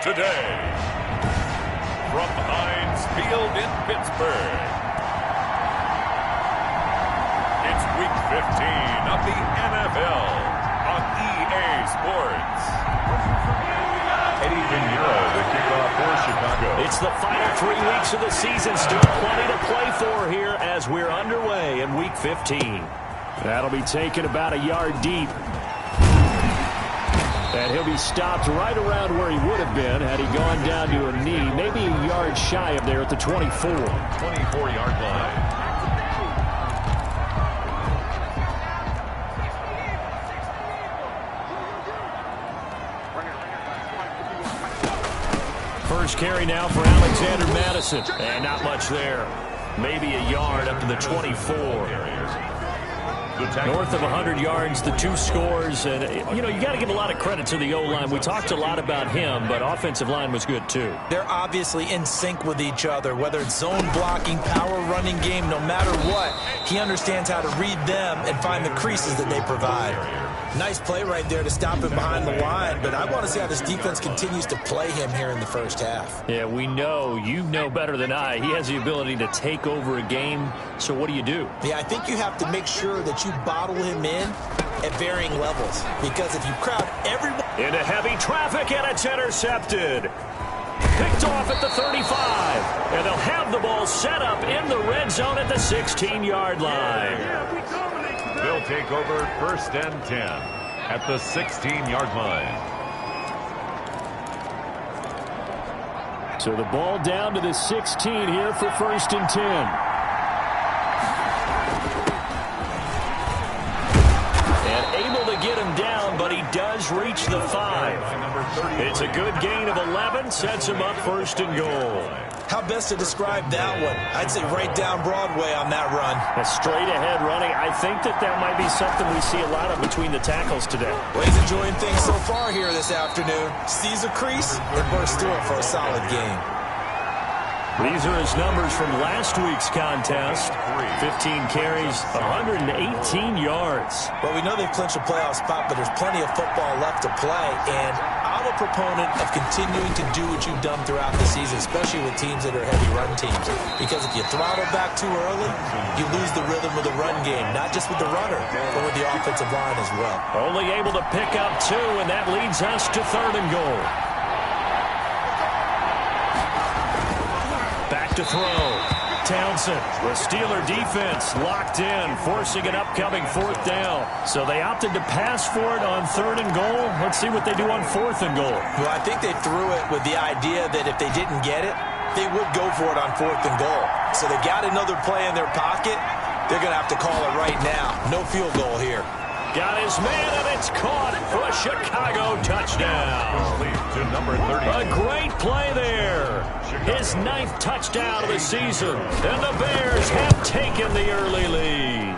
today. From Heinz Field in Pittsburgh, it's Week 15 of the NFL on EA Sports. Eddie Pinheiro, the kickoff for Chicago. It's the final 3 weeks of the season. Still plenty to play for here as we're underway in Week 15. That'll be taken about a yard deep. And he'll be stopped right around where he would have been had he gone down to a knee, maybe a yard shy of there at the 24. 24-yard line. First carry now for Alexander Madison. And not much there. Maybe a yard up to the 24. North of 100 yards, the 2 scores. And, you know, you got to give a lot of credit to the O-line. We talked a lot about him, but offensive line was good, too. They're obviously in sync with each other, whether it's zone blocking, power running game, no matter what. He understands how to read them and find the creases that they provide. Nice play right there to stop him behind the line, but I want to see how this defense continues to play him here in the first half. Yeah, we know. You know better than I. He has the ability to take over a game, so what do you do? Yeah, I think you have to make sure that you bottle him in at varying levels, because if you crowd everyone into heavy traffic, and it's intercepted. Picked off at the 35, and they'll have the ball set up in the red zone at the 16-yard line. They'll take over 1st and 10 at the 16-yard line. So the ball down to the 16 here for 1st and 10. And able to get him down, but he does reach the 5. It's a good gain of 11, sets him up 1st and goal. How best to describe that one? I'd say right down Broadway on that run. A straight-ahead running. I think that might be something we see a lot of between the tackles today. Well, he's enjoying things so far here this afternoon. Sees a crease and bursts through it for a solid game. These are his numbers from last week's contest. 15 carries, 118 yards. Well, we know they've clinched a playoff spot, but there's plenty of football left to play, and I'm a proponent of continuing to do what you've done throughout the season, especially with teams that are heavy run teams. Because if you throttle back too early, you lose the rhythm of the run game, not just with the runner, but with the offensive line as well. Only able to pick up 2, and that leads us to 3rd and goal. Back to throw. Townsend, the Steeler defense locked in, forcing an upcoming 4th down. So they opted to pass for it on 3rd and goal. Let's see what they do on 4th and goal. Well, I think they threw it with the idea that if they didn't get it, they would go for it on 4th and goal. So they got another play in their pocket. They're going to have to call it right now. No field goal here. Got his man, and it's caught for a Chicago touchdown. To number 30. A great play there. His 9th touchdown of the season. And the Bears have taken the early lead.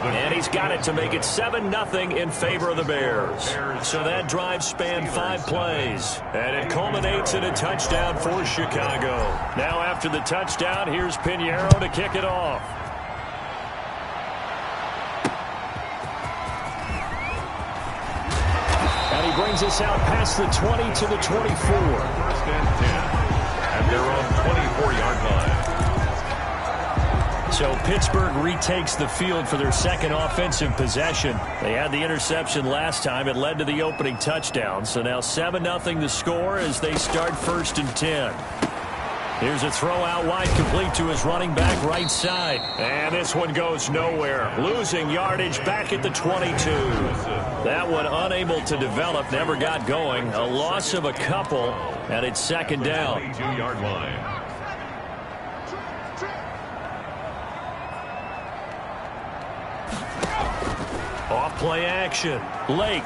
And he's got it to make it 7-0 in favor of the Bears. So that drive spanned 5 plays. And it culminates in a touchdown for Chicago. Now after the touchdown, here's Pinheiro to kick it off. Brings us out past the 20 to the 24. 1st and 10 at their own 24-yard line. So Pittsburgh retakes the field for their 2nd offensive possession. They had the interception last time. It led to the opening touchdown. So now 7-0 the score as they start 1st and 10. Here's a throw out wide, complete to his running back right side. And this one goes nowhere. Losing yardage back at the 22. That one unable to develop, never got going. A loss of a couple, and it's 2nd down. 22-yard line. Off play action. Lake.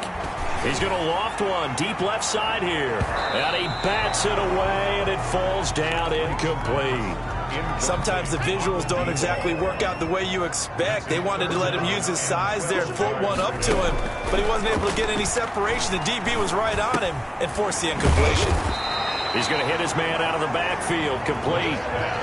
He's going to loft one deep left side here. And he bats it away, and it falls down incomplete. Sometimes the visuals don't exactly work out the way you expect. They wanted to let him use his size there and float one up to him, but he wasn't able to get any separation. The DB was right on him and forced the incompletion. He's going to hit his man out of the backfield, complete.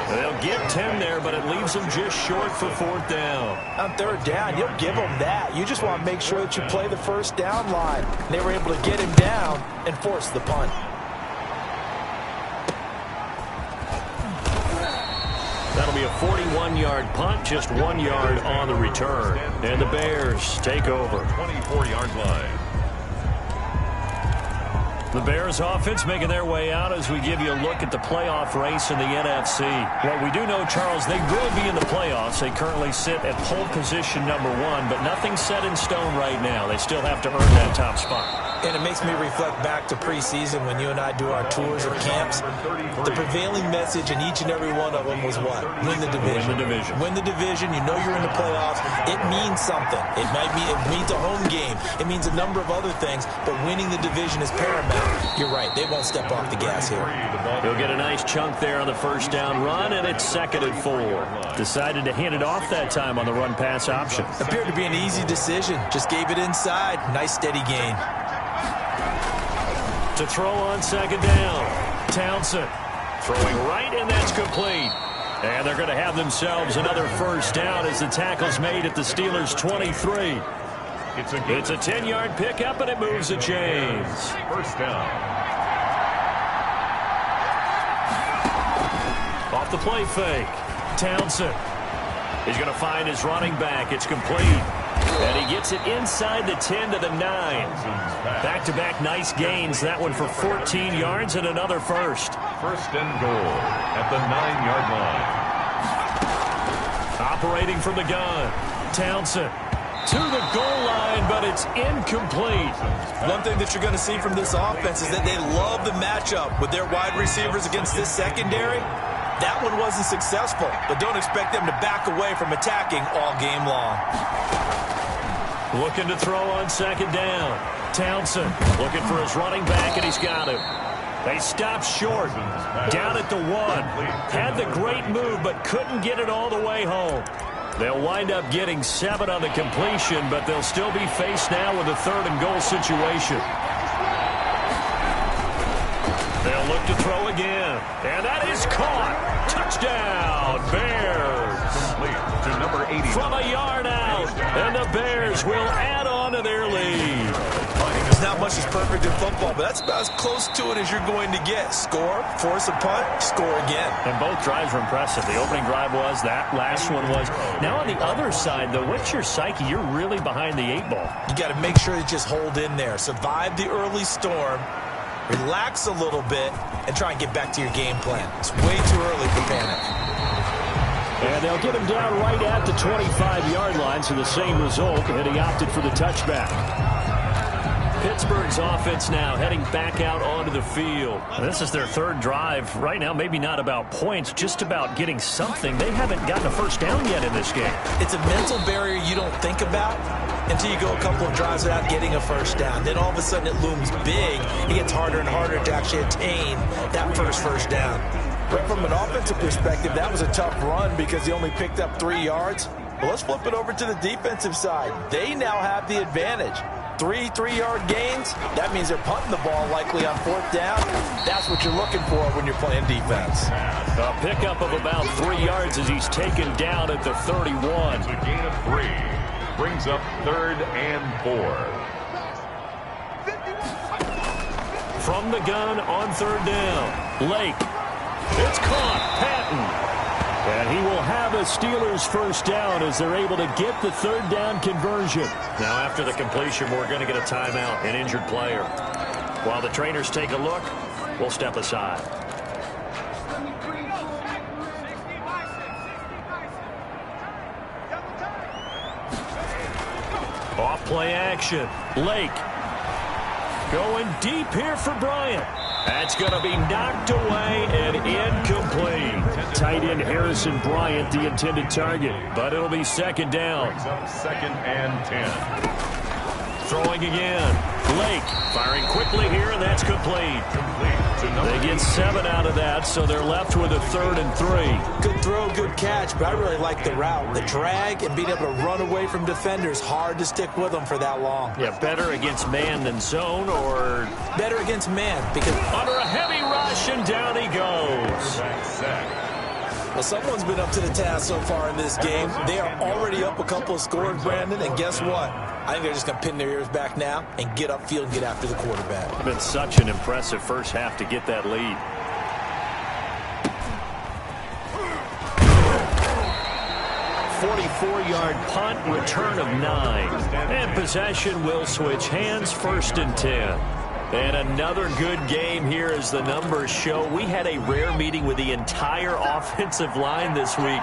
They'll give 10 there, but it leaves him just short for 4th down. On 3rd down, you'll give him that. You just want to make sure that you play the 1st down line. They were able to get him down and force the punt. to be a 41-yard punt, just 1 yard on the return. And the Bears take over. 24-yard line. The Bears offense making their way out as we give you a look at the playoff race in the NFC. What we do know, Charles, they will be in the playoffs. They currently sit at pole position number 1, but nothing's set in stone right now. They still have to earn that top spot. And it makes me reflect back to preseason when you and I do our tours of camps. The prevailing message in each and every one of them was what? Win the division. Win the division. Win the division. You know you're in the playoffs. It means something. It means a home game. It means a number of other things, but winning the division is paramount. You're right. They won't step off the gas here. He'll get a nice chunk there on the first down run, and it's 2nd and 4. Decided to hand it off that time on the run-pass option. Appeared to be an easy decision. Just gave it inside. Nice steady gain. To throw on 2nd down. Townsend throwing right, and that's complete. And they're going to have themselves another first down as the tackle's made at the Steelers' 23. It's a 10-yard pickup, and it moves the chains. First down. Off the play fake. Townsend. He's going to find his running back. It's complete. And he gets it inside the 10 to the 9. Back-to-back nice gains. That one for 14 yards and another first. First and goal at the 9-yard line. Operating from the gun. Townsend to the goal line, but it's incomplete. One thing that you're going to see from this offense is that they love the matchup with their wide receivers against this secondary. That one wasn't successful, but don't expect them to back away from attacking all game long. Looking to throw on 2nd down. Townsend looking for his running back, and he's got it. They stopped short. Down at the 1. Had the great move, but couldn't get it all the way home. They'll wind up getting 7 on the completion, but they'll still be faced now with a 3rd and goal situation. They'll look to throw again. And that is caught. Touchdown, Bears. To number 80. From a yard out. And the Bears will add on to their lead. There's not much that's perfect in football, but that's about as close to it as you're going to get. Score, force a punt, score again. And both drives were impressive. The opening drive was, that last one was. Now on the other side, though, what's your psyche? You're really behind the 8 ball. You got to make sure you just hold in there. Survive the early storm. Relax a little bit and try and get back to your game plan. It's way too early for panic. And they'll get him down right at the 25-yard line, so the same result, and he opted for the touchback. Pittsburgh's offense now heading back out onto the field. This is their 3rd drive. Right now, maybe not about points, just about getting something. They haven't gotten a first down yet in this game. It's a mental barrier you don't think about until you go a couple of drives without getting a first down. Then all of a sudden it looms big. It gets harder and harder to actually attain that first down. But from an offensive perspective, that was a tough run because he only picked up 3 yards. Well, let's flip it over to the defensive side. They now have the advantage. 3 3-yard gains, that means they're punting the ball likely on 4th down. That's what you're looking for when you're playing defense. A pickup of about 3 yards as he's taken down at the 31. It's a gain of 3. Brings up 3rd and 4. From the gun on 3rd down. Lake. It's caught. Patton. And he will have a Steelers first down as they're able to get the 3rd down conversion. Now after the completion, we're going to get a timeout, an injured player. While the trainers take a look, we'll step aside. Off play action. Lake. Going deep here for Bryant. That's going to be knocked away and incomplete. Tight end Harrison Bryant, the intended target, but it'll be 2nd down. 2nd and 10. Throwing again. Lake firing quickly here, and that's complete. They get 7 out of that, so they're left with a 3rd and 3. Good throw, good catch, but I really like the route. The drag and being able to run away from defenders, hard to stick with them for that long. Yeah, better against man than zone, or better against man, because under a heavy rush, and down he goes. Well, someone's been up to the task so far in this game. They are already up a couple of scores, Brandon, and guess what? I think they're just going to pin their ears back now and get upfield and get after the quarterback. It's been such an impressive first half to get that lead. 44-yard punt, return of 9. And possession will switch hands, 1st and 10. And another good game here as the numbers show. We had a rare meeting with the entire offensive line this week.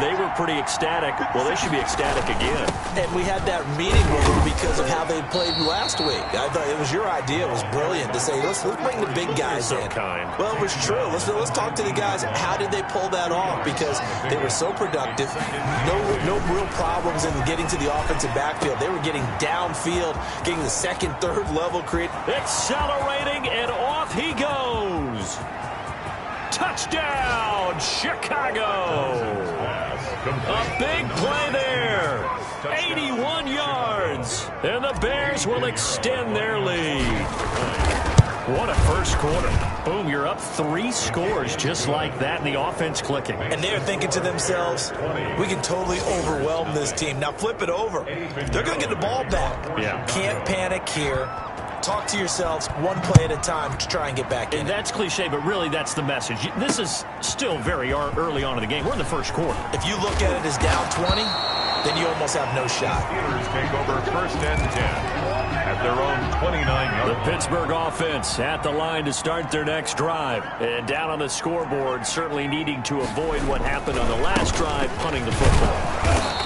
They were pretty ecstatic. Well, they should be ecstatic again. And we had that meeting with them because of how they played last week. I thought it was your idea. It was brilliant to say, let's bring the big guys in. Kind. Well, it was true. Let's talk to the guys. How did they pull that off? Because they were so productive. No real problems in getting to the offensive backfield. They were getting downfield, getting the second, third level create. Accelerating, and off he goes. Touchdown, Chicago. A big play there. 81 yards. And the Bears will extend their lead. What a first quarter. Boom, you're up 3 scores just like that, and the offense clicking. And they're thinking to themselves, we can totally overwhelm this team. Now flip it over. They're going to get the ball back. Yeah. Can't panic here. Talk to yourselves one play at a time to try and get back in. And that's cliche, but really that's the message. This is still very early on in the game. We're in the first quarter. If you look at it as down 20, then you almost have no shot. Steelers take over 1st and 10 at their own 29 The yards. Pittsburgh offense at the line to start their next drive. And down on the scoreboard, certainly needing to avoid what happened on the last drive, punting the football.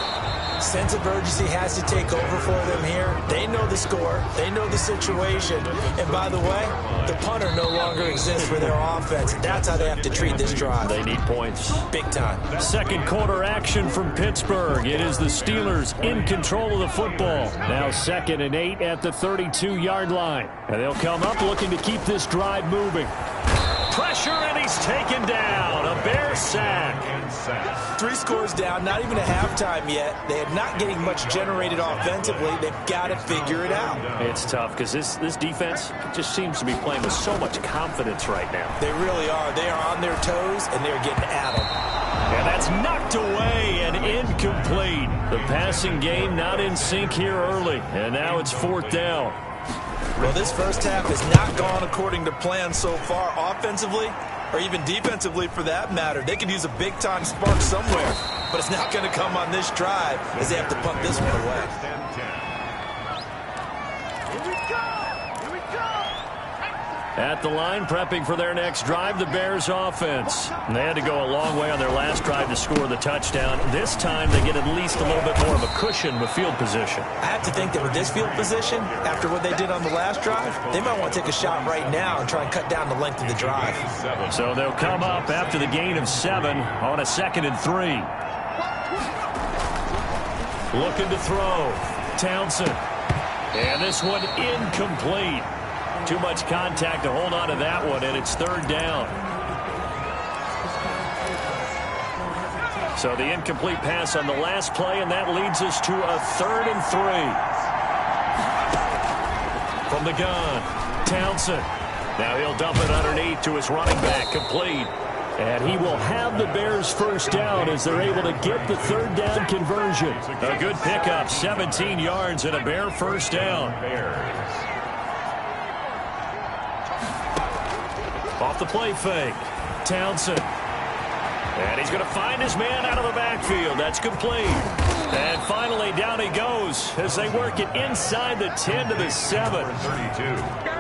Sense of urgency has to take over for them here. They know the score. They know the situation. And by the way, the punter no longer exists for their offense. That's how they have to treat this drive. They need points. Big time. Second quarter action from Pittsburgh. It is the Steelers in control of the football. Now 2nd and 8 at the 32-yard line. And they'll come up looking to keep this drive moving. Pressure, and he's taken down. A Bear sack. 3 scores down, not even a halftime yet. They are not getting much generated offensively. They've got to figure it out. It's tough because this defense just seems to be playing with so much confidence right now. They really are. They are on their toes, and they're getting at them. And that's knocked away and incomplete. The passing game not in sync here early. And now it's 4th down. Well, this first half has not gone according to plan so far offensively, or even defensively for that matter. They could use a big-time spark somewhere, but it's not going to come on this drive as they have to punt this one away. At the line, prepping for their next drive, the Bears offense. And they had to go a long way on their last drive to score the touchdown. This time, they get at least a little bit more of a cushion with field position. I have to think that with this field position, after what they did on the last drive, they might want to take a shot right now and try and cut down the length of the drive. So they'll come up after the gain of 7 on a 2nd and 3. Looking to throw. Townsend. And this one incomplete. Too much contact to hold on to that one, and it's 3rd down. So the incomplete pass on the last play, and that leads us to a 3rd and 3. From the gun, Townsend. Now he'll dump it underneath to his running back, complete. And he will have the Bears' first down as they're able to get the 3rd down conversion. A good pickup, 17 yards and a Bear first down. Off the play fake, Townsend. And he's going to find his man out of the backfield. That's complete. And finally, down he goes as they work it inside the 10 to the 7.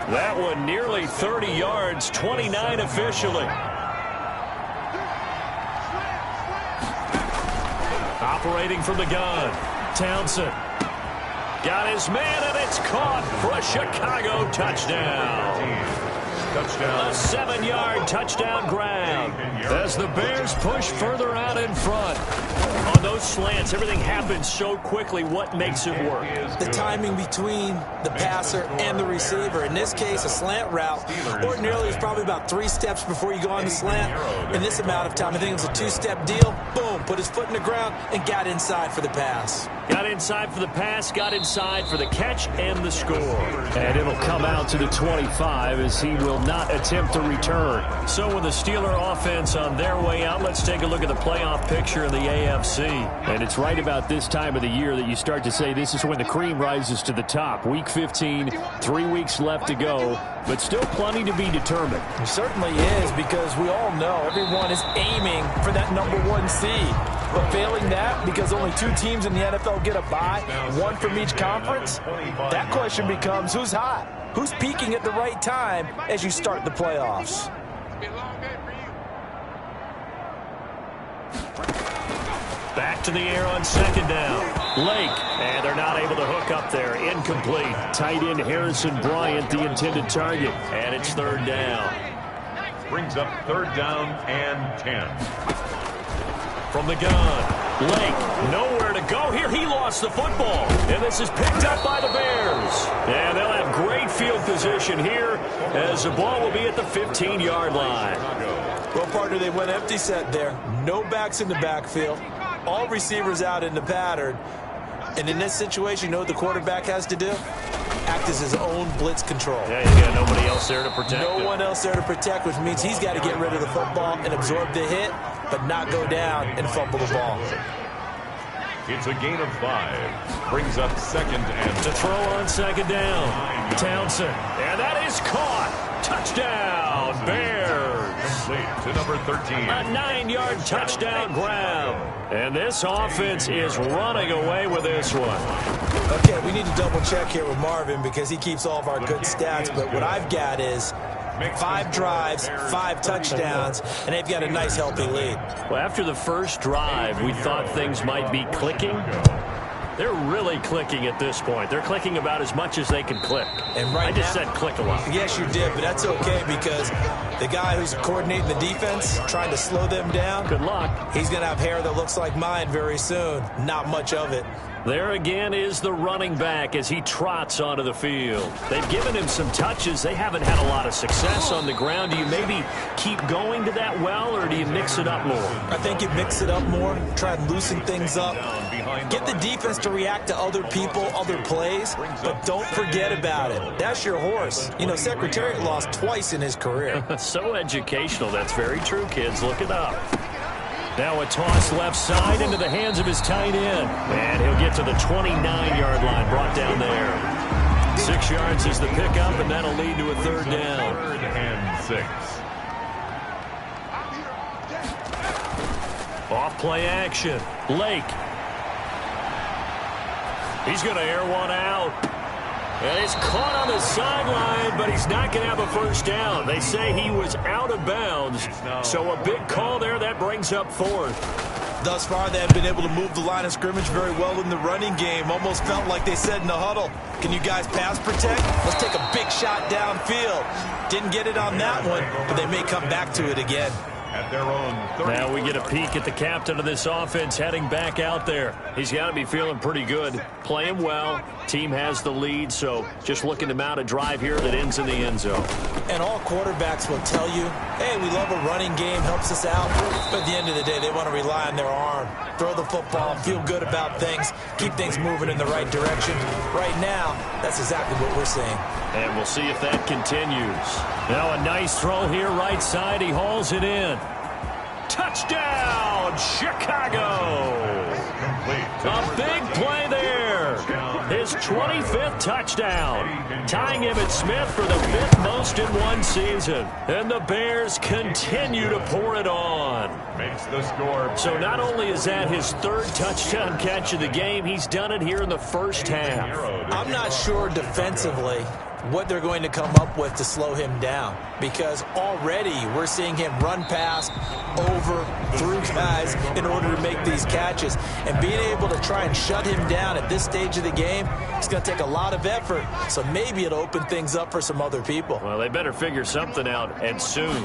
That one nearly 30 yards, 29 officially. Operating from the gun, Townsend. Got his man, and it's caught for a Chicago touchdown. A 7-yard touchdown grab as the Bears push further out in front. On those slants, everything happens so quickly. What makes it work? The timing between the passer and the receiver. In this case, a slant route. Ordinarily, it's probably about 3 steps before you go on the slant. In this amount of time, I think it was a 2-step deal. Boom, put his foot in the ground and got inside for the pass. Got inside for the pass, got inside for the catch and the score. And it'll come out to the 25 as he will not attempt to return. So with the Steeler offense on their way out, let's take a look at the playoff picture in the AFC. And it's right about this time of the year that you start to say this is when the cream rises to the top. Week 15, 3 weeks left to go, but still plenty to be determined. It certainly is, because we all know everyone is aiming for that #1 seed. But failing that, because only 2 teams in the NFL get a bye, 1 from each conference, that question becomes who's hot? Who's peaking at the right time as you start the playoffs? Back to the air on 2nd down. Lake, and they're not able to hook up there. Incomplete. Tight end Harrison Bryant, the intended target. And it's 3rd down. Brings up 3rd down and 10. From the gun, Lake, nowhere to go here. He lost the football. And this is picked up by the Bears. And they'll have great field position here as the ball will be at the 15-yard line. Well, partner, they went empty set there. No backs in the backfield. All receivers out in the pattern. And in this situation, you know what the quarterback has to do? Act as his own blitz control. Yeah, you got nobody else there to protect him. No one else there to protect, which means he's got to get rid of the football and absorb the hit, but not go down and fumble the ball. It's a gain of 5. Brings up 2nd and to throw on 2nd down. Townsend. And that is caught. Touchdown, Bears. Complete to number 13. A 9-yard touchdown grab. And this offense is running away with this one. Okay, we need to double check here with Marvin because he keeps all of our good stats. But what I've got is 5 drives, 5 touchdowns, and they've got a nice, healthy lead. Well, after the first drive, we thought things might be clicking. They're really clicking at this point. They're clicking about as much as they can click. And right I just now, said click a lot. Yes, you did, but that's okay because the guy who's coordinating the defense, trying to slow them down, good luck. He's going to have hair that looks like mine very soon. Not much of it. There again is the running back as he trots onto the field. They've given him some touches. They haven't had a lot of success on the ground. Do you maybe keep going to that well, or do you mix it up more? I think you mix it up more, try and loosen things up. Get the defense to react to other people, other plays, but don't forget about it. That's your horse. You know, Secretariat lost twice in his career. So educational. That's very true, kids. Look it up. Now a toss left side into the hands of his tight end. And he'll get to the 29-yard line, brought down there. 6 yards is the pickup, and that'll lead to a 3rd down. 3rd and 6. Off play action. Lake. He's going to air one out. And he's caught on the sideline, but he's not going to have a 1st down. They say he was out of bounds. So a big call there. That brings up 4th. Thus far, they have been able to move the line of scrimmage very well in the running game. Almost felt like they said in the huddle, can you guys pass protect? Let's take a big shot downfield. Didn't get it on that one, but they may come back to it again. At their own 30. Now we get a peek at the captain of this offense heading back out there. He's got to be feeling pretty good. Playing well. Team has the lead, so just looking to mount a drive here that ends in the end zone. And all quarterbacks will tell you, hey, we love a running game, helps us out. But at the end of the day, they want to rely on their arm. Throw the football, feel good about things, keep things moving in the right direction. Right now, that's exactly what we're seeing. And we'll see if that continues. Now a nice throw here right side. He hauls it in. Touchdown, Chicago! A big play there. His 25th touchdown. Tying Emmitt Smith for the 5th most in one season. And the Bears continue to pour it on. Makes the score. So not only is that his 3rd touchdown catch of the game, he's done it here in the first half. I'm not sure defensively what they're going to come up with to slow him down, because already we're seeing him run past, over, through guys in order to make these catches. And being able to try and shut him down at this stage of the game, it's going to take a lot of effort. So maybe it'll open things up for some other people. Well, they better figure something out, and soon.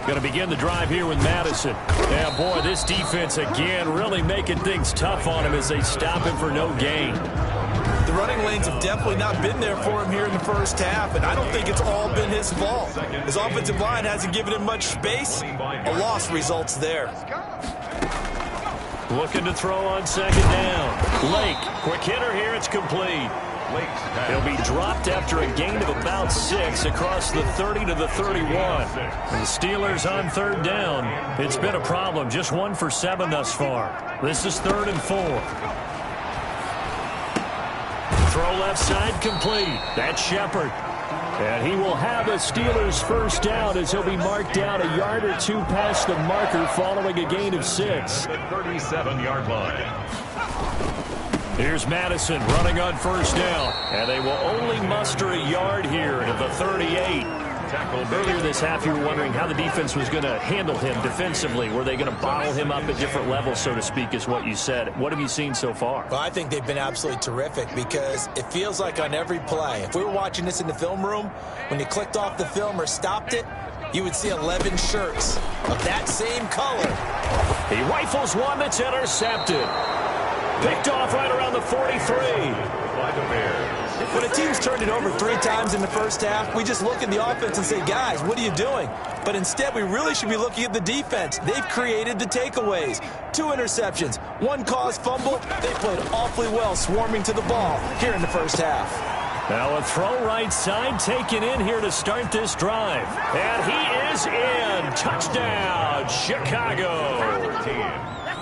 Going to begin the drive here with Madison. Yeah, boy, this defense again really making things tough on him as they stop him for no gain. The running lanes have definitely not been there for him here in the first half, and I don't think it's all been his fault. His offensive line hasn't given him much space. A loss results there. Looking to throw on 2nd down. Lake, quick hitter here, it's complete. He'll be dropped after a gain of about 6 across the 30 to the 31. And the Steelers on 3rd down. It's been a problem, just 1 for 7 thus far. This is 3rd and 4. Throw left side complete. That's Shepard. And he will have a Steelers first down as he'll be marked down a yard or two past the marker following a gain of 6. The 37-yard line. Here's Madison running on first down. And they will only muster a yard here at the 38. Earlier this half, you were wondering how the defense was going to handle him defensively. Were they going to bottle him up at different levels, so to speak, is what you said. What have you seen so far? Well, I think they've been absolutely terrific because it feels like on every play, if we were watching this in the film room, when you clicked off the film or stopped it, you would see 11 shirts of that same color. He rifles one that's intercepted. Picked off right around the 43. By the Bears. When a team's turned it over 3 times in the first half, we just look at the offense and say, guys, what are you doing? But instead, we really should be looking at the defense. They've created the takeaways. 2 interceptions, 1 caused fumble. They played awfully well swarming to the ball here in the first half. Now a throw right side taken in here to start this drive. And he is in. Touchdown, Chicago.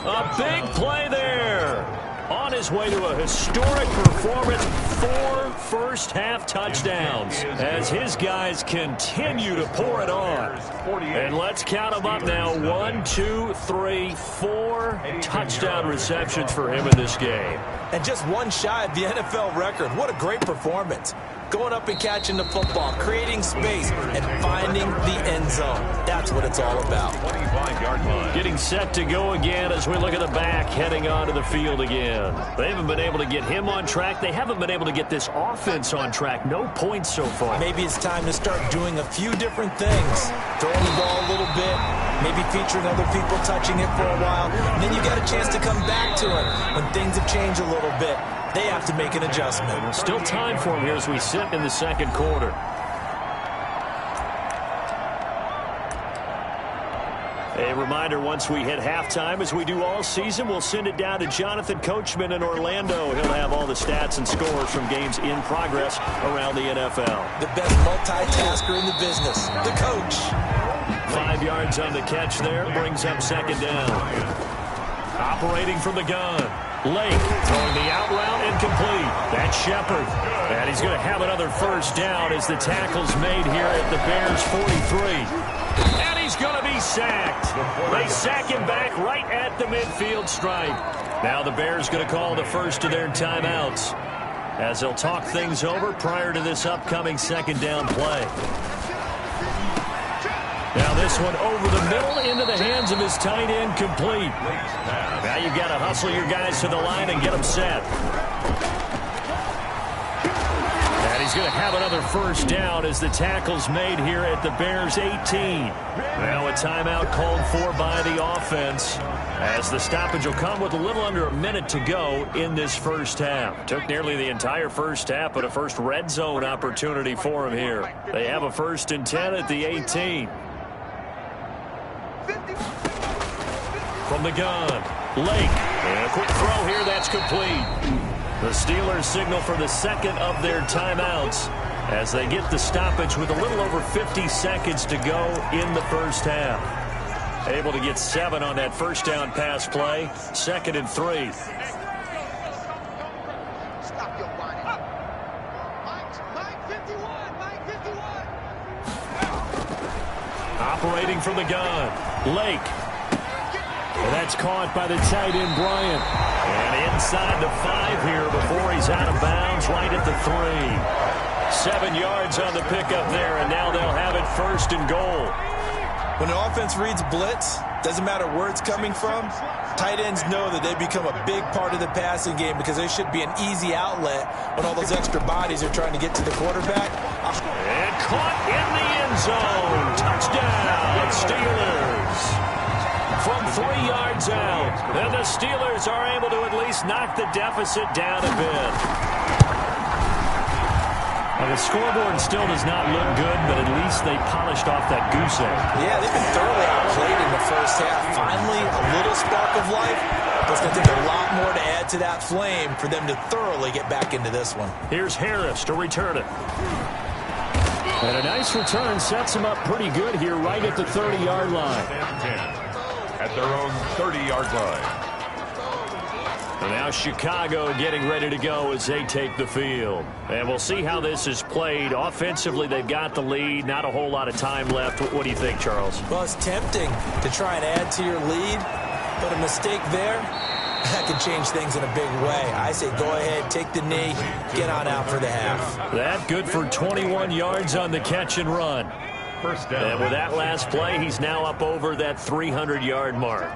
A big play there. On his way to a historic performance, 4 first-half touchdowns as his guys continue to pour it on. And let's count them up now. 1, 2, 3, 4 touchdown receptions for him in this game. And just 1 shy of the NFL record. What a great performance. Going up and catching the football, creating space, and finding the end zone. That's what it's all about. 25-yard line. Getting set to go again as we look at the back heading onto the field again. They haven't been able to get him on track. They haven't been able to get this offense on track. No points so far. Maybe it's time to start doing a few different things. Throwing the ball a little bit, maybe featuring other people touching it for a while, and then you got a chance to come back to it when things have changed a little bit. They have to make an adjustment. Still time for him here as we sit in the second quarter. A reminder, once we hit halftime, as we do all season, we'll send it down to Jonathan Coachman in Orlando. He'll have all the stats and scores from games in progress around the NFL. The best multitasker in the business, the coach. 5 yards on the catch there, brings up second down. Operating from the gun. Lake throwing the out route incomplete. That's Shepard. And he's going to have another first down as the tackle's made here at the Bears 43. And he's going to be sacked. They sack him back right at the midfield stripe. Now the Bears going to call the first of their timeouts as they'll talk things over prior to this upcoming second down play. Now this one over the middle into the hands of his tight end, complete. Now you've got to hustle your guys to the line and get them set. And he's going to have another first down as the tackle's made here at the Bears 18. Now a timeout called for by the offense as the stoppage will come with a little under a minute to go in this first half. Took nearly the entire first half, but a first red zone opportunity for him here. They have a 1st and 10 at the 18. From the gun, Lake. And a quick throw here, that's complete. The Steelers signal for the second of their timeouts as they get the stoppage with a little over 50 seconds to go in the first half. Able to get 7 on that first down pass play. 2nd and 3. Operating from the gun, Lake. And that's caught by the tight end, Bryant. And inside the 5 here before he's out of bounds, right at the 3. 7 yards on the pickup there, and now they'll have it 1st and goal. When an offense reads blitz, doesn't matter where it's coming from, tight ends know that they become a big part of the passing game because there should be an easy outlet when all those extra bodies are trying to get to the quarterback. And caught in the end zone. Touchdown, Steelers. From 3 yards out, and the Steelers are able to at least knock the deficit down a bit. Now the scoreboard still does not look good, but at least they polished off that goose egg. Yeah, they've been thoroughly outplayed in the first half. Finally, a little spark of life, but it's going to take a lot more to add to that flame for them to thoroughly get back into this one. Here's Harris to return it. And a nice return sets him up pretty good here right at the 30-yard line. At their own 30-yard line. And now Chicago getting ready to go as they take the field. And we'll see how this is played. Offensively, they've got the lead. Not a whole lot of time left. What do you think, Charles? Well, it's tempting to try and add to your lead, but a mistake there, that could change things in a big way. I say go ahead, take the knee, get on out for the half. That good for 21 yards on the catch and run. First down. And with that last play, he's now up over that 300-yard mark.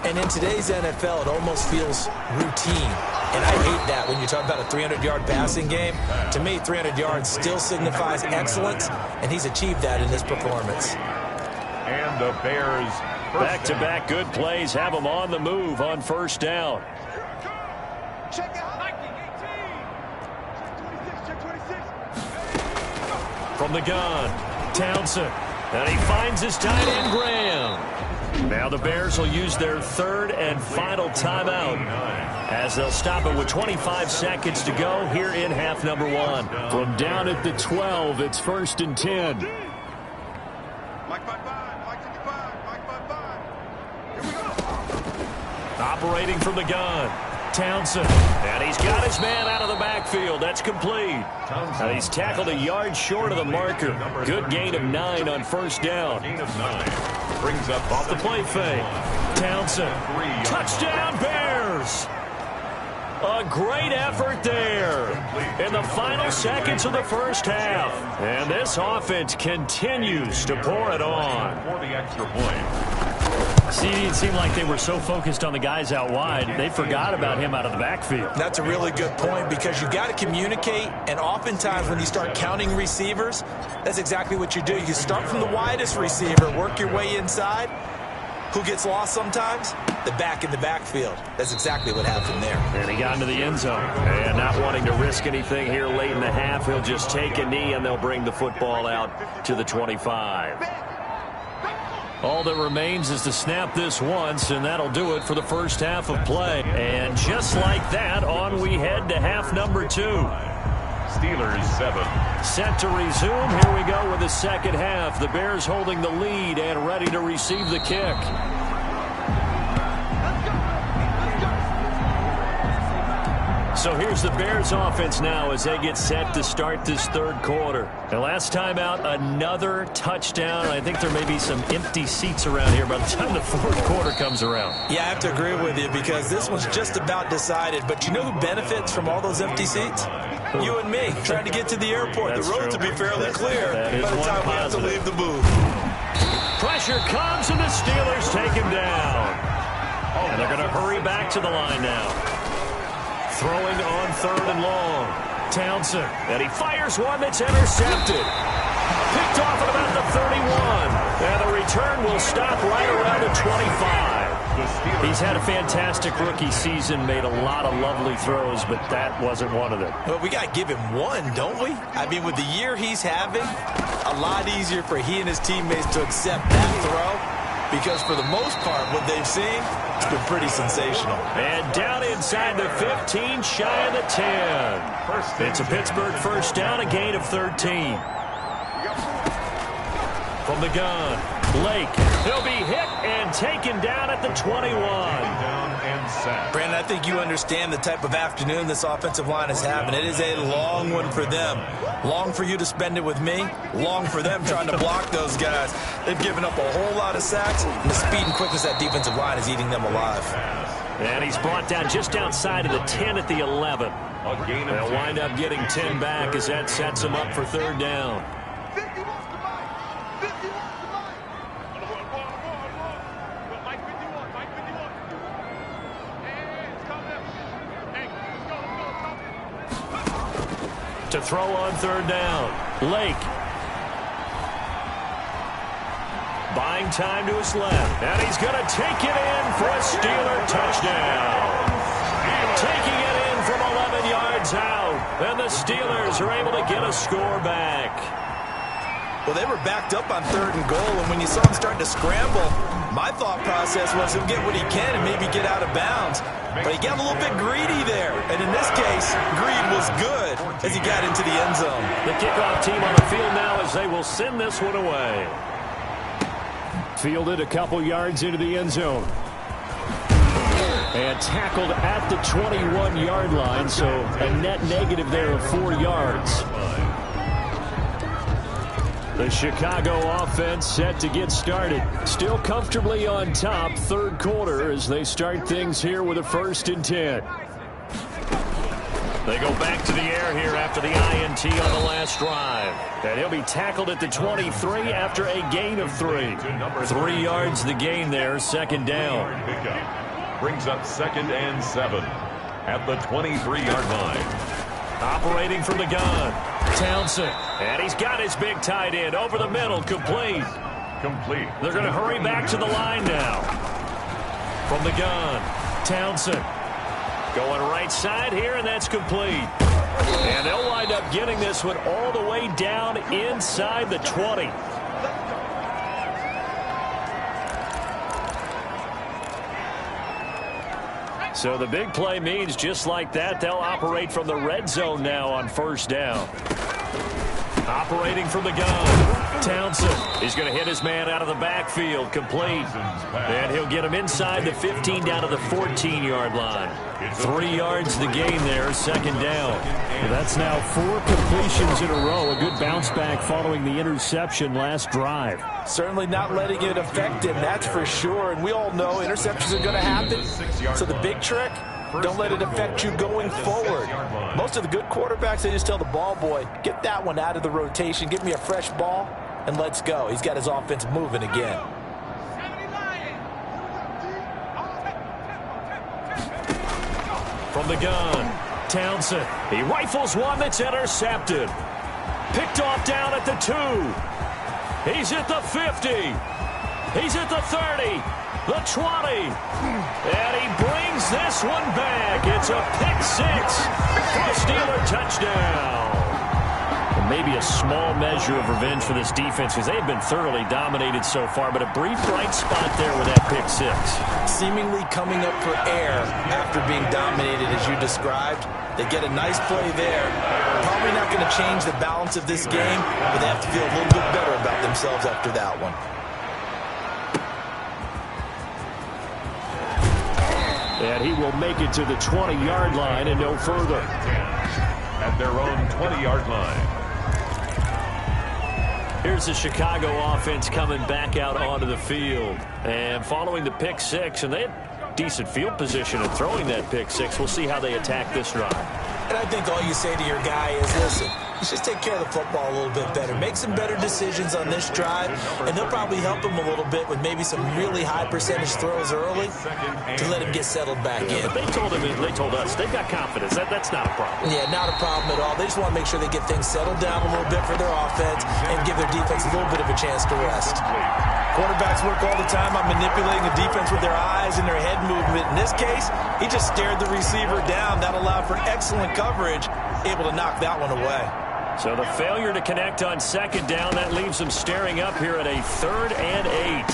And in today's NFL, it almost feels routine. And I hate that when you talk about a 300-yard passing game. To me, 300 yards still signifies excellence, and he's achieved that in this performance. And the Bears back-to-back good plays have them on the move on first down. Check out. From the gun, Townsend. And he finds his tight end, Graham. Now the Bears will use their third and final timeout as they'll stop it with 25 seconds to go here in half number one. From down at the 12, it's 1st and 10. Mike 5-5, Mike 55, Mike 5-5. Here we go. Operating from the gun, Townsend. And he's got his man out of the backfield. That's complete. And he's tackled a yard short of the marker. Good gain of 9 on first down. Gain of 9. Brings up Off the play fake. Townsend. Touchdown, Bears. A great effort there in the final seconds of the first half. And this offense continues to pour it on. For the extra point. See, it seemed like they were so focused on the guys out wide, they forgot about him out of the backfield. That's a really good point because you've got to communicate, and oftentimes when you start counting receivers, that's exactly what you do. You start from the widest receiver, work your way inside. Who gets lost sometimes? The back in the backfield. That's exactly what happened there. And he got into the end zone. And not wanting to risk anything here late in the half, he'll just take a knee and they'll bring the football out to the 25. All that remains is to snap this once, and that'll do it for the first half of play. And just like that, on we head to half number 2. Steelers 7. Set to resume. Here we go with the second half. The Bears holding the lead and ready to receive the kick. So here's the Bears offense now as they get set to start this third quarter. And last time out, another touchdown. I think there may be some empty seats around here by the time the fourth quarter comes around. Yeah, I have to agree with you because this one's just about decided. But you know who benefits from all those empty seats? You and me, trying to get to the airport. That's the roads true. will be fairly clear that is by the one time we have to positive. leave the booth. Pressure comes, and the Steelers take him down. And they're going to hurry back to the line now. Throwing on 3rd and long. Townsend. And he fires one that's intercepted. Picked off at about the 31. And the return will stop right around the 25. He's had a fantastic rookie season, made a lot of lovely throws, but that wasn't one of them. Well, we got to give him one, don't we? I mean, with the year he's having, a lot easier for he and his teammates to accept that throw. Because for the most part, what they've seen, it's been pretty sensational. And down inside the 15, shy of the 10. It's a Pittsburgh first down, a gain of 13. From the gun, Blake. He'll be hit and taken down at the 21. Brandon, I think you understand the type of afternoon this offensive line is having. It is a long one for them. Long for you to spend it with me. Long for them trying to block those guys. They've given up a whole lot of sacks, and the speed and quickness of that defensive line is eating them alive. And he's brought down just outside of the 10 at the 11. They'll wind up getting 10 back as that sets them up for 3rd down. To throw on 3rd down, Lake. Buying time to his left, and he's going to take it in for a Steeler touchdown. Taking it in from 11 yards out, and the Steelers are able to get a score back. Well, they were backed up on 3rd and goal, and when you saw him starting to scramble, my thought process was he'll get what he can and maybe get out of bounds. But he got a little bit greedy there. And in this case, greed was good as he got into the end zone. The kickoff team on the field now as they will send this one away. Fielded a couple yards into the end zone. And tackled at the 21-yard line, so a net negative there of 4 yards. The Chicago offense set to get started. Still comfortably on top, third quarter, as they start things here with a 1st and 10. They go back to the air here after the INT on the last drive. And he'll be tackled at the 23 after a gain of 3. 3 yards the gain there, 2nd down. Brings up 2nd and 7 at the 23-yard line. Operating from the gun, Townsend. And he's got his big tight end over the middle, complete. They're going to hurry back to the line now. From the gun, Townsend. Going right side here, and that's complete. And they'll wind up getting this one all the way down inside the 20. So the big play means just like that, they'll operate from the red zone now on 1st down. Operating from the gun, Townsend. He's going to hit his man out of the backfield, complete. And he'll get him inside the 15 down to the 14-yard line. 3 yards the gain there, 2nd down. Well, that's now 4 completions in a row. A good bounce back following the interception last drive. Certainly not letting it affect him, that's for sure. And we all know interceptions are going to happen. So the big trick, don't let it affect you going forward. Most of the good quarterbacks, they just tell the ball boy, get that one out of the rotation, give me a fresh ball, and let's go. He's got his offense moving again. From the gun, Townsend. He rifles one that's intercepted. Picked off down at the 2. He's at the 50. He's at the 30. The 20. And he brings this one back. It's a pick 6 for the Steeler touchdown. And maybe a small measure of revenge for this defense because they've been thoroughly dominated so far, but a brief bright spot there with that pick 6. Seemingly coming up for air after being dominated as you described. They get a nice play there. Probably not going to change the balance of this game, but they have to feel a little bit better about themselves after that one. And he will make it to the 20-yard line and no further. At their own 20-yard line. Here's the Chicago offense coming back out onto the field. And following the pick 6, and they had decent field position in throwing that pick 6. We'll see how they attack this drive. And I think all you say to your guy is, listen, let's just take care of the football a little bit better. Make some better decisions on this drive, and they'll probably help him a little bit with maybe some really high percentage throws early to let him get settled back in. But they told us, they've got confidence. That's not a problem. Yeah, not a problem at all. They just want to make sure they get things settled down a little bit for their offense and give their defense a little bit of a chance to rest. Quarterbacks work all the time on manipulating the defense with their eyes and their head movement. In this case, he just stared the receiver down. That allowed for excellent coverage, able to knock that one away. So the failure to connect on 2nd down, that leaves them staring up here at a 3rd and 8.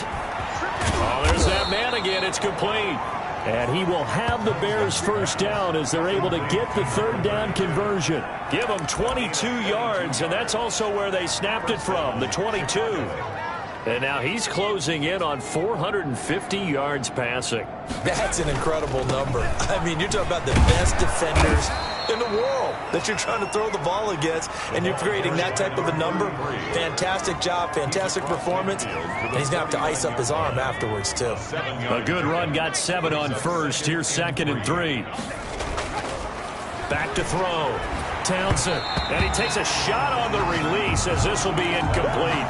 Oh, there's that man again. It's complete. And he will have the Bears 1st down as they're able to get the 3rd down conversion. Give them 22 yards, and that's also where they snapped it from, the 22. And now he's closing in on 450 yards passing. That's an incredible number. I mean, you're talking about the best defenders in the world that you're trying to throw the ball against, and you're creating that type of a number. Fantastic job, fantastic performance, and he's going to have to ice up his arm afterwards, too. A good run, got 7 on 1st. Here's 2nd and 3. Back to throw. Townsend, and he takes a shot on the release as this will be incomplete.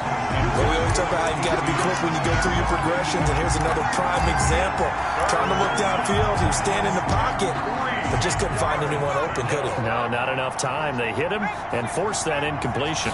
Well, we always talk about how you've got to be quick when you go through your progressions, and here's another prime example. Trying to look downfield, he was standing in the pocket, but just couldn't find anyone open, could he? No, not enough time. They hit him and forced that incompletion.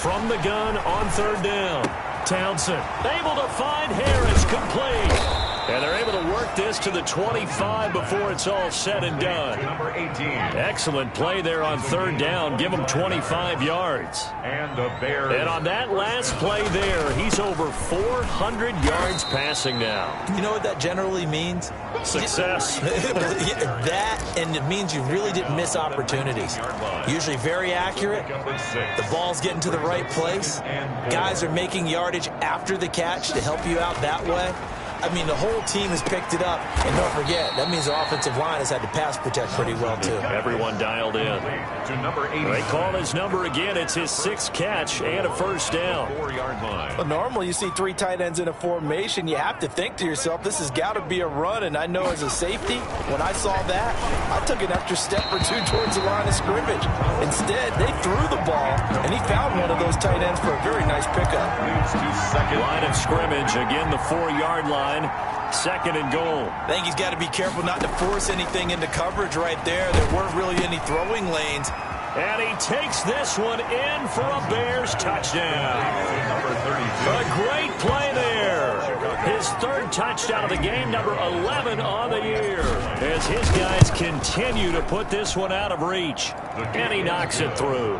From the gun on 3rd down, Townsend able to find Harris, complete. And they're able to work this to the 25 before it's all said and done. Number 18. Excellent play there on 3rd down. Give him 25 yards. And the Bears. And on that last play there, he's over 400 yards passing now. You know what that generally means? Success. That, and it means you really didn't miss opportunities. Usually very accurate. The ball's getting to the right place. Guys are making yardage after the catch to help you out that way. I mean, the whole team has picked it up. And don't forget, that means the offensive line has had to pass protect pretty well, too. Everyone dialed in. To number 80. They call his number again. It's his 6th catch and a first down. 4-yard line. Well, normally you see 3 tight ends in a formation. You have to think to yourself, this has got to be a run. And I know as a safety, when I saw that, I took an extra step or 2 towards the line of scrimmage. Instead, they threw the ball, and he found one of those tight ends for a very nice pickup. Leads to second. Line of scrimmage, again the 4-yard line. 2nd and goal. I think he's got to be careful not to force anything into coverage right there. There weren't really any throwing lanes. And he takes this one in for a Bears touchdown. Number 32. A great play there. His 3rd touchdown of the game, number 11 on the year. As his guys continue to put this one out of reach. And he knocks it through.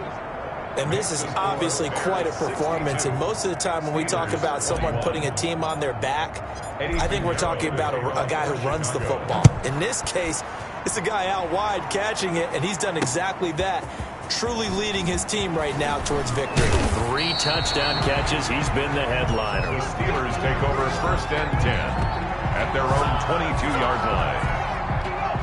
And this is obviously quite a performance. And most of the time when we talk about someone putting a team on their back, I think we're talking about a guy who runs the football. In this case, it's a guy out wide catching it, and he's done exactly that, truly leading his team right now towards victory. 3 touchdown catches. He's been the headliner. The Steelers take over 1st and 10 at their own 22-yard line.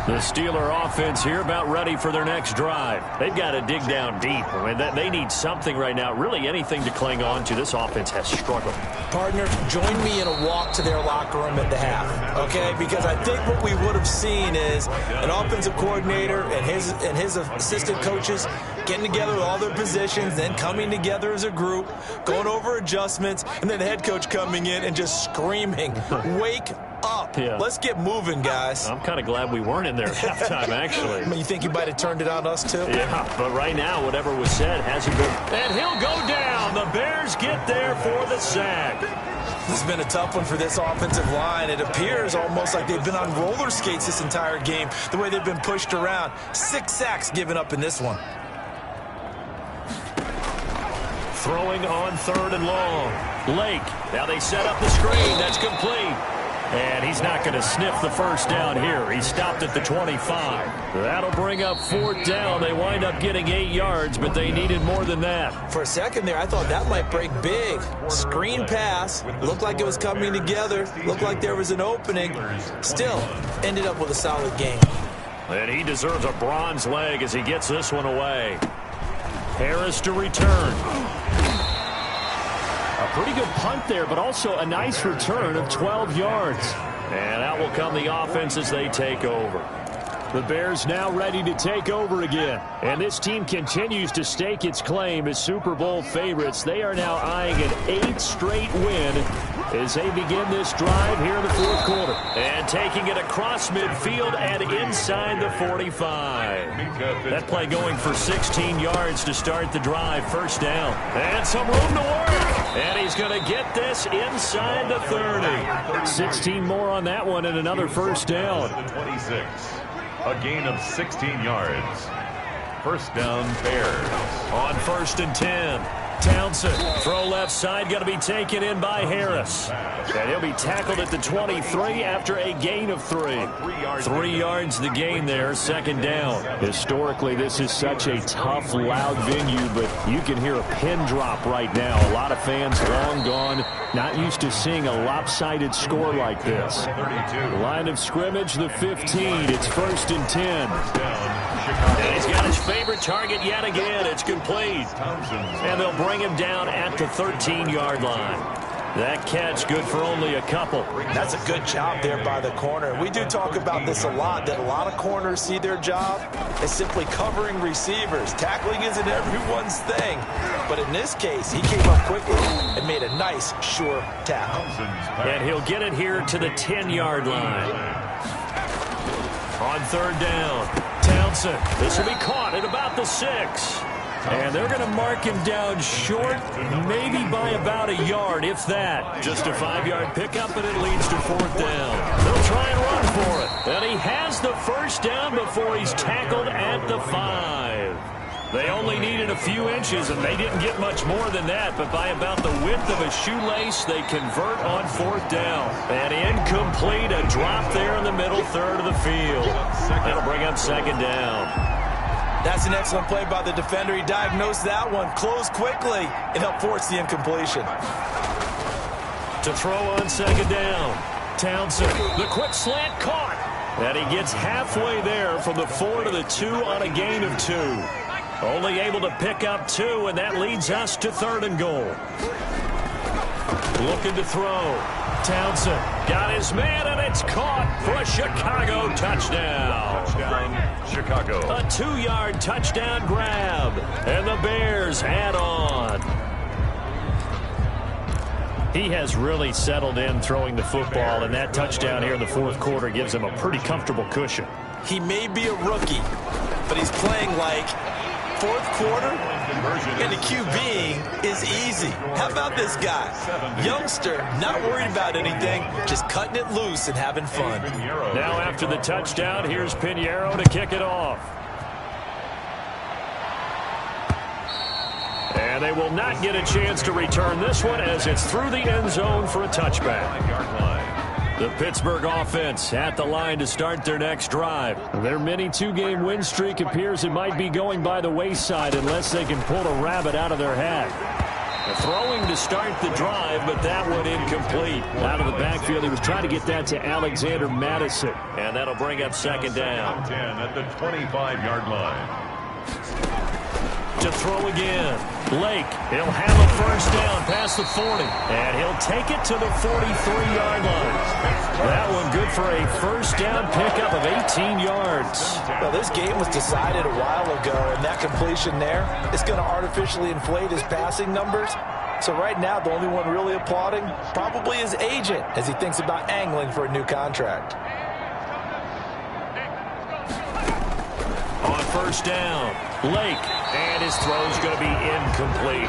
The Steeler offense here about ready for their next drive. They've got to dig down deep. I mean, they need something right now, really anything to cling on to. This offense has struggled. Partner, join me in a walk to their locker room at the half, okay? Because I think what we would have seen is an offensive coordinator and his assistant coaches getting together with all their positions, then coming together as a group, going over adjustments, and then the head coach coming in and just screaming, wake up. Yeah. Let's get moving, guys. I'm kind of glad we weren't in there at halftime, actually. I mean, you think you might have turned it on us, too? Yeah, but right now, whatever was said hasn't been. And he'll go down. The Bears get there for the sack. This has been a tough one for this offensive line. It appears almost like they've been on roller skates this entire game, the way they've been pushed around. 6 sacks given up in this one. Throwing on 3rd and long. Lake. Now they set up the screen. That's complete. And he's not going to sniff the first down here. He stopped at the 25. That'll bring up 4th down. They wind up getting 8 yards, but they needed more than that. For a second there, I thought that might break big. Screen pass. Looked like it was coming together. Looked like there was an opening. Still, ended up with a solid game. And he deserves a bronze leg as he gets this one away. Harris to return. A pretty good punt there, but also a nice return of 12 yards. And out will come the offense as they take over. The Bears now ready to take over again. And this team continues to stake its claim as Super Bowl favorites. They are now eyeing an 8th straight win as they begin this drive here in the 4th quarter. And taking it across midfield and inside the 45. That play going for 16 yards to start the drive. 1st down. And some room to work. And he's going to get this inside the 30. 16 more on that one and another 1st down. The 26. A gain of 16 yards. 1st down, Bears. On 1st and 10. Townsend, throw left side, going to be taken in by Harris. And he'll be tackled at the 23 after a gain of 3. 3 yards the gain there, 2nd down. Historically, this is such a tough, loud venue, but you can hear a pin drop right now. A lot of fans long gone, not used to seeing a lopsided score like this. Line of scrimmage, the 15. It's 1st and 10. And he's got his favorite target yet again. It's complete. And they'll bring him down at the 13-yard line. That catch good for only a couple. That's a good job there by the corner. We do talk about this a lot, that a lot of corners see their job as simply covering receivers. Tackling isn't everyone's thing. But in this case, he came up quickly and made a nice, sure tackle. And he'll get it here to the 10-yard line. On 3rd down, Townsend. This will be caught at about the 6. And they're going to mark him down short, maybe by about a yard, if that. Just a 5-yard pickup, and it leads to 4th down. They'll try and run for it. And he has the 1st down before he's tackled at the 5. They only needed a few inches, and they didn't get much more than that. But by about the width of a shoelace, they convert on 4th down. And incomplete, a drop there in the middle third of the field. That'll bring up 2nd down. That's an excellent play by the defender. He diagnosed that one, closed quickly, and helped force the incompletion. To throw on 2nd down. Townsend, the quick slant caught. And he gets halfway there from the 4 to the 2 on a gain of 2. Only able to pick up 2, and that leads us to 3rd and goal. Looking to throw. Townsend got his man, and it's caught for a Chicago touchdown. Chicago. A 2-yard touchdown grab, and the Bears add on. He has really settled in throwing the football, and that touchdown here in the 4th quarter gives him a pretty comfortable cushion. He may be a rookie, but he's playing like 4th quarter, and the QBing is easy. How about this guy? Youngster, not worried about anything, just cutting it loose and having fun. Now after the touchdown, here's Pinheiro to kick it off. And they will not get a chance to return this one as it's through the end zone for a touchback. The Pittsburgh offense at the line to start their next drive. Their mini 2-game win streak appears it might be going by the wayside unless they can pull a rabbit out of their hat. Throwing to start the drive, but that one incomplete. Out of the backfield, he was trying to get that to Alexander Madison. And that'll bring up 2nd down. 10 at the 25-yard line. To throw again. Lake, he'll have a 1st down past the 40. And he'll take it to the 43-yard line. That one good for a 1st down pickup of 18 yards. Well, this game was decided a while ago, and that completion there is going to artificially inflate his passing numbers. So right now, the only one really applauding probably his agent as he thinks about angling for a new contract. On 1st down, Lake, and his throw's going to be incomplete.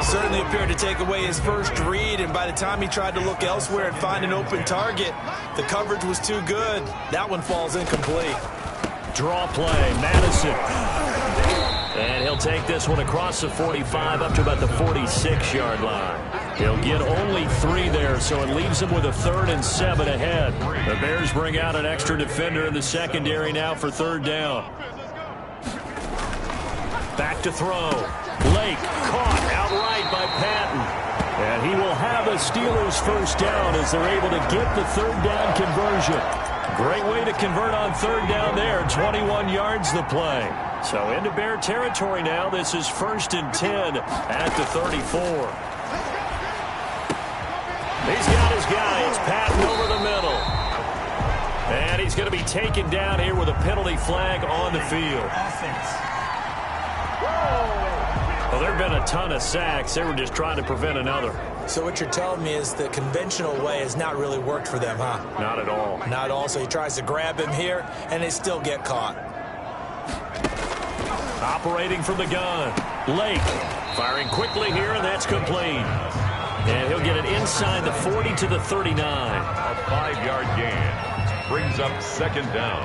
Certainly appeared to take away his first read, and by the time he tried to look elsewhere and find an open target, the coverage was too good. That one falls incomplete. Draw play, Madison. And he'll take this one across the 45 up to about the 46-yard line. He'll get only 3 there, so it leaves him with a 3rd and 7 ahead. The Bears bring out an extra defender in the secondary now for 3rd down. Back to throw. Lake caught outright by Patton. And he will have a Steelers 1st down as they're able to get the 3rd down conversion. Great way to convert on 3rd down there. 21 yards the play. So into Bear territory now. This is 1st and 10 at the 34. He's got his guy. It's Patton over the middle. And he's going to be taken down here with a penalty flag on the field. Well, there have been a ton of sacks. They were just trying to prevent another. So what you're telling me is the conventional way has not really worked for them, huh? Not at all. Not at all. So he tries to grab him here, and they still get caught. Operating from the gun. Lake firing quickly here, and that's complete. And he'll get it inside the 40 to the 39. A 5-yard gain brings up 2nd down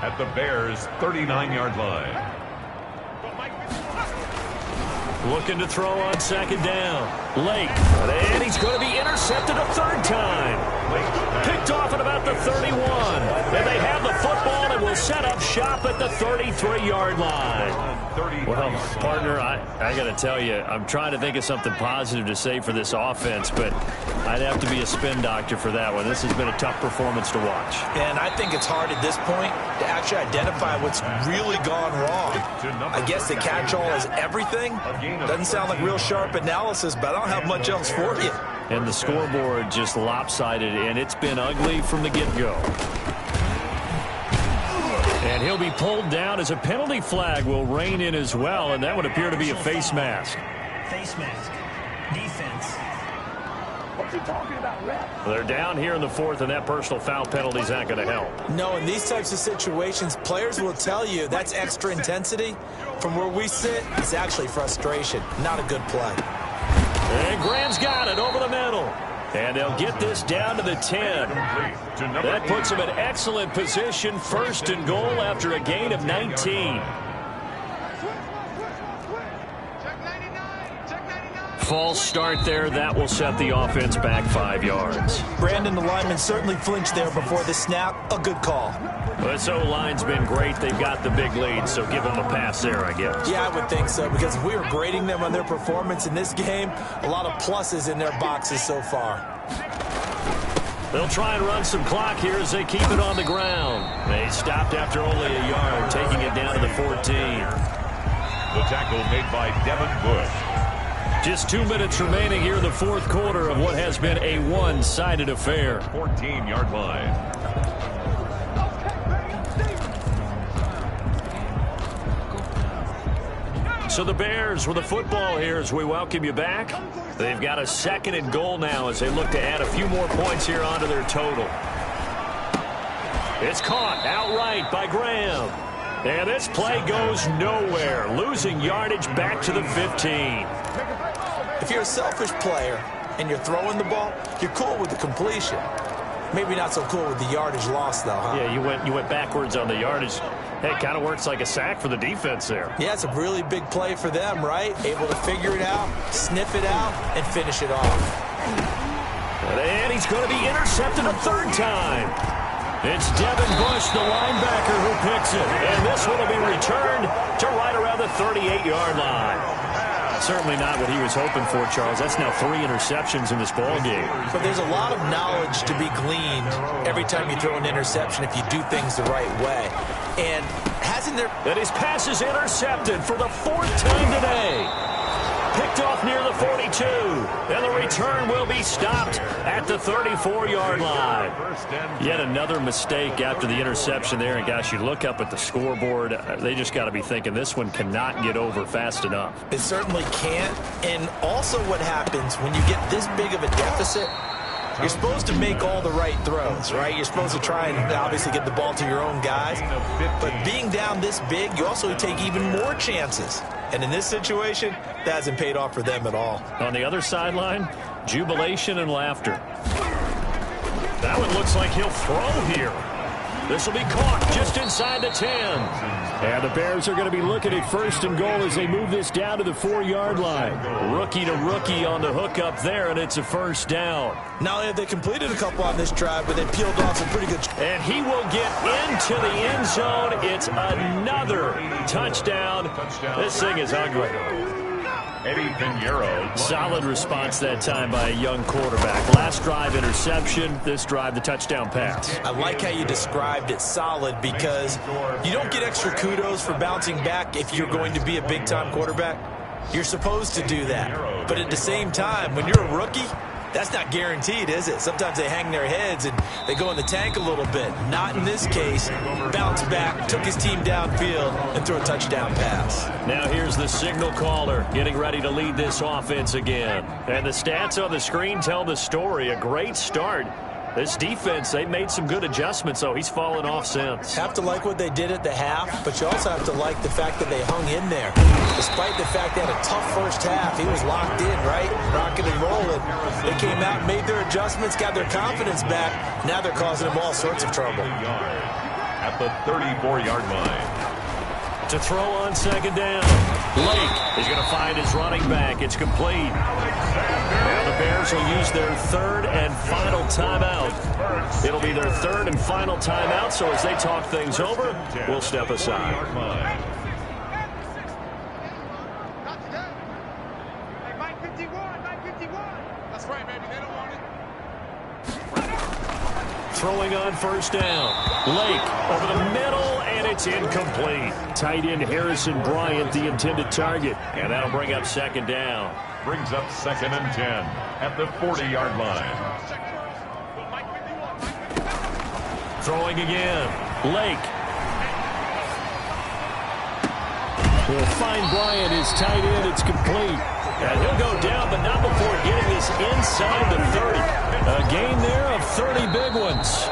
at the Bears' 39-yard line. Looking to throw on 2nd down. Lake. And he's going to be intercepted a 3rd time. Picked off at about the 31. And they have the football and will set up shop at the 33-yard line. Well, partner, I got to tell you, I'm trying to think of something positive to say for this offense, but I'd have to be a spin doctor for that one. This has been a tough performance to watch. And I think it's hard at this point to actually identify what's really gone wrong. I guess the catch-all is everything. Doesn't sound like real sharp analysis, but I don't have much else for you. And the scoreboard just lopsided, and it's been ugly from the get-go. And he'll be pulled down as a penalty flag will rein in as well, and that would appear to be a face mask. Face mask. Defense. What's he talking about, ref? They're down here in the 4th, and that personal foul penalty is not going to help. No, in these types of situations, players will tell you that's extra intensity. From where we sit, it's actually frustration. Not a good play. And Graham's got it over the middle. And they'll get this down to the 10. That puts them in excellent position, 1st and goal after a gain of 19. False start there. That will set the offense back 5 yards. Brandon, the lineman, certainly flinched there before the snap. A good call. Well, this O-line's been great. They've got the big lead, so give them a pass there, I guess. Yeah, I would think so, because if we were grading them on their performance in this game, a lot of pluses in their boxes so far. They'll try and run some clock here as they keep it on the ground. They stopped after only a yard, taking it down to the 14. The tackle made by Devin Bush. Just 2 minutes remaining here in the fourth quarter of what has been a one-sided affair. 14-yard line. So the Bears with the football here as we welcome you back. They've got a 2nd and goal now as they look to add a few more points here onto their total. It's caught outright by Graham. And this play goes nowhere, losing yardage back to the 15. If you're a selfish player and you're throwing the ball, you're cool with the completion. Maybe not so cool with the yardage loss, though, huh? Yeah, you went backwards on the yardage. Hey, it kind of works like a sack for the defense there. Yeah, it's a really big play for them, right? Able to figure it out, sniff it out, and finish it off. And he's going to be intercepted a 3rd time. It's Devin Bush, the linebacker, who picks it. And this one will be returned to right around the 38-yard line. Certainly not what he was hoping for, Charles. That's now 3 interceptions in this ball game. But there's a lot of knowledge to be gleaned every time you throw an interception if you do things the right way. And hasn't there... And his pass is intercepted for the 4th time today. Picked off near the 42. And the return will be stopped at the 34-yard line. Yet another mistake after the interception there. And, gosh, you look up at the scoreboard. They just got to be thinking this one cannot get over fast enough. It certainly can't. And also what happens when you get this big of a deficit, you're supposed to make all the right throws, right? You're supposed to try and obviously get the ball to your own guys. But being down this big, you also take even more chances. And in this situation, that hasn't paid off for them at all. On the other sideline, jubilation and laughter. That one looks like he'll throw here. This will be caught just inside the 10. And the Bears are going to be looking at 1st and goal as they move this down to the 4-yard line. Rookie to rookie on the hook up there, and it's a 1st down. Not only have they completed a couple on this drive, but they peeled off some pretty good... And he will get into the end zone. It's another touchdown. This thing is ugly. Eddie Pinheiro. Solid response that time by a young quarterback. Last drive interception, this drive the touchdown pass. I like how you described it, solid, because you don't get extra kudos for bouncing back if you're going to be a big-time quarterback. You're supposed to do that. But at the same time, when you're a rookie, that's not guaranteed, is it? Sometimes they hang their heads and they go in the tank a little bit. Not in this case. Bounced back, took his team downfield, and threw a touchdown pass. Now here's the signal caller getting ready to lead this offense again. And the stats on the screen tell the story. A great start. This defense, they made some good adjustments, so he's fallen off since. Have to like what they did at the half, but you also have to like the fact that they hung in there. Despite the fact they had a tough first half, he was locked in, right? Rocking and rolling. They came out and made their adjustments, got their confidence back. Now they're causing them all sorts of trouble. At the 34-yard line. To throw on 2nd down. Lake is going to find his running back. It's complete. Now the Bears will use their 3rd and final timeout. It'll be their 3rd and final timeout, so as they talk things over, we'll step aside. Hey, Mike 51, Mike 51. That's right, baby. They don't want it. Throwing on 1st down. Lake over the middle, and it's incomplete. Tight end Harrison Bryant, the intended target. And that'll bring up 2nd down. Brings up 2nd and 10 at the 40-yard line. Throwing again. Lake. Will find Bryant, his tight end. It's complete. And he'll go down, but not before getting this inside the 30. A gain there of 30 big ones.